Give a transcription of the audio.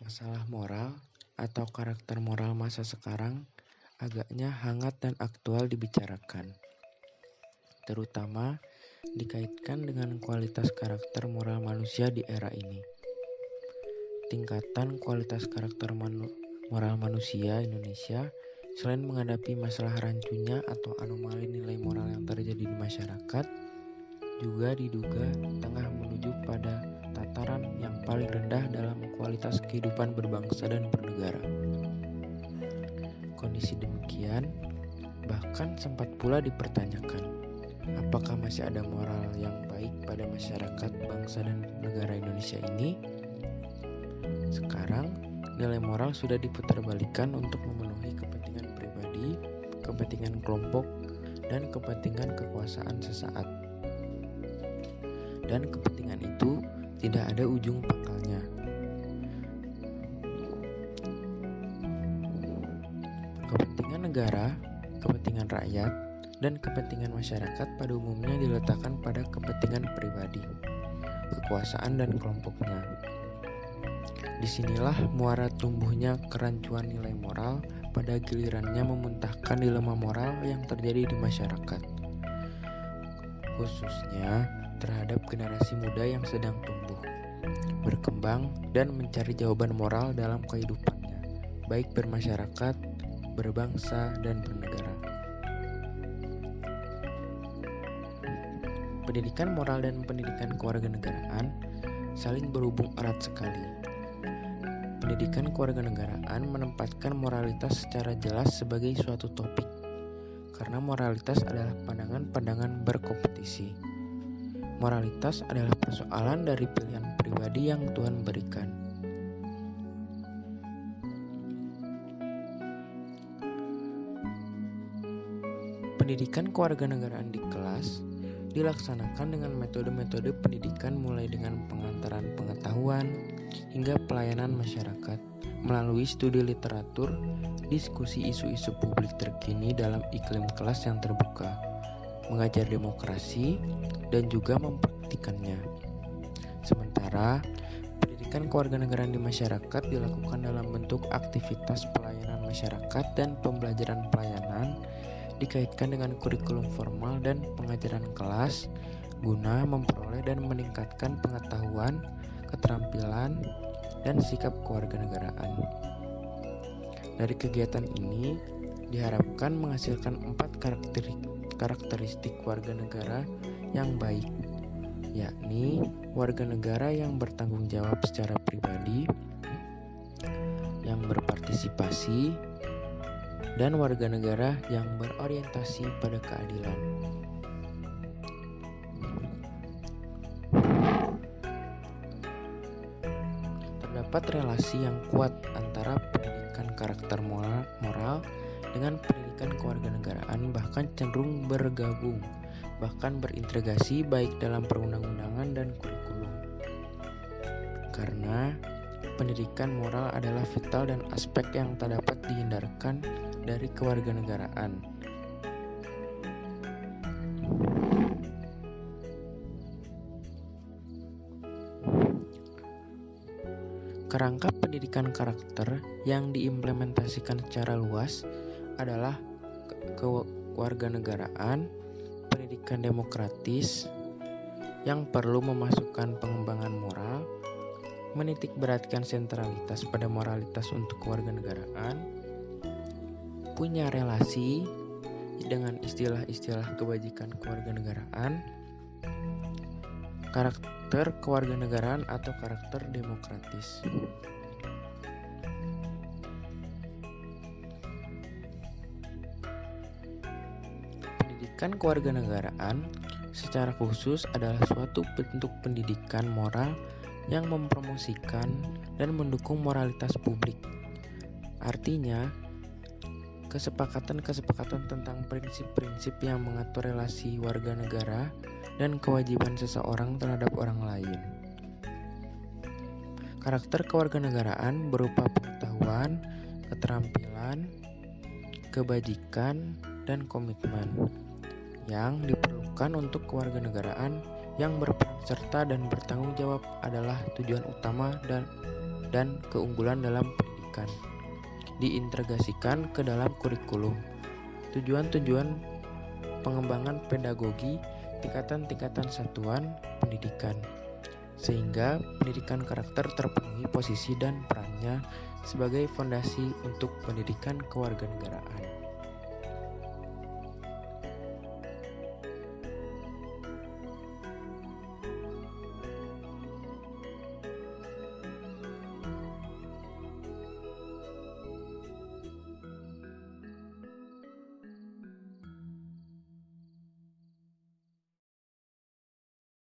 Masalah moral atau karakter moral masa sekarang agaknya hangat dan aktual dibicarakan, terutama dikaitkan dengan kualitas karakter moral manusia di era ini. Tingkatan kualitas karakter moral manusia Indonesia selain menghadapi masalah rancunya atau anomali nilai moral yang terjadi di masyarakat, juga diduga tengah menuju pada tataran yang paling rendah dalam kualitas kehidupan berbangsa dan bernegara. Kondisi demikian bahkan sempat pula dipertanyakan, apakah masih ada moral yang baik pada masyarakat, bangsa, dan negara Indonesia ini? Sekarang, nilai moral sudah diputarbalikkan untuk memenuhi kepentingan pribadi, kepentingan kelompok, dan kepentingan kekuasaan sesaat. Dan kepentingan itu tidak ada ujung pangkalnya. Kepentingan negara, kepentingan rakyat, dan kepentingan masyarakat pada umumnya diletakkan pada kepentingan pribadi, kekuasaan, dan kelompoknya. Disinilah muara tumbuhnya kerancuan nilai moral pada gilirannya memuntahkan dilema moral yang terjadi di masyarakat, khususnya terhadap generasi muda yang sedang tumbuh, berkembang, dan mencari jawaban moral dalam kehidupannya, baik bermasyarakat, berbangsa, dan bernegara. Pendidikan moral dan pendidikan kewarganegaraan saling berhubung erat sekali. Pendidikan kewarganegaraan menempatkan moralitas secara jelas sebagai suatu topik, karena moralitas adalah pandangan-pandangan berkompetisi. Moralitas adalah persoalan dari pilihan pribadi yang Tuhan berikan. Pendidikan kewarganegaraan di kelas dilaksanakan dengan metode-metode pendidikan mulai dengan pengantaran pengetahuan hingga pelayanan masyarakat melalui studi literatur, diskusi isu-isu publik terkini dalam iklim kelas yang terbuka, mengajar demokrasi, dan juga mempraktikannya. Sementara, pendidikan kewarganegaraan di masyarakat dilakukan dalam bentuk aktivitas pelayanan masyarakat dan pembelajaran pelayanan dikaitkan dengan kurikulum formal dan pengajaran kelas guna memperoleh dan meningkatkan pengetahuan, keterampilan, dan sikap kewarganegaraan. Dari kegiatan ini diharapkan menghasilkan 4 karakteristik warga negara yang baik, yakni warga negara yang bertanggung jawab secara pribadi, yang berpartisipasi, dan warga negara yang berorientasi pada keadilan. Terdapat relasi yang kuat antara pendidikan karakter moral dengan pendidikan kewarganegaraan, bahkan cenderung bergabung, bahkan berintegrasi baik dalam perundang-undangan dan kurikulum. Karena pendidikan moral adalah vital dan aspek yang tak dapat dihindarkan dari kewarganegaraan. Kerangka pendidikan karakter yang diimplementasikan secara luas adalah kewarganegaraan, pendidikan demokratis yang perlu memasukkan pengembangan moral, menitikberatkan sentralitas pada moralitas untuk kewarganegaraan, punya relasi dengan istilah-istilah kebajikan kewarganegaraan, karakter kewarganegaraan atau karakter demokratis. Pendidikan kewarganegaraan secara khusus adalah suatu bentuk pendidikan moral yang mempromosikan dan mendukung moralitas publik. Artinya, kesepakatan-kesepakatan tentang prinsip-prinsip yang mengatur relasi warga negara dan kewajiban seseorang terhadap orang lain. Karakter kewarganegaraan berupa pengetahuan, keterampilan, kebajikan, dan komitmen yang diperlukan untuk kewarganegaraan yang berperan serta dan bertanggung jawab adalah tujuan utama dan keunggulan dalam pendidikan, diintegrasikan ke dalam kurikulum. Tujuan-tujuan pengembangan pedagogi tingkatan-tingkatan satuan pendidikan, sehingga pendidikan karakter terpenuhi posisi dan perannya sebagai fondasi untuk pendidikan kewarganegaraan.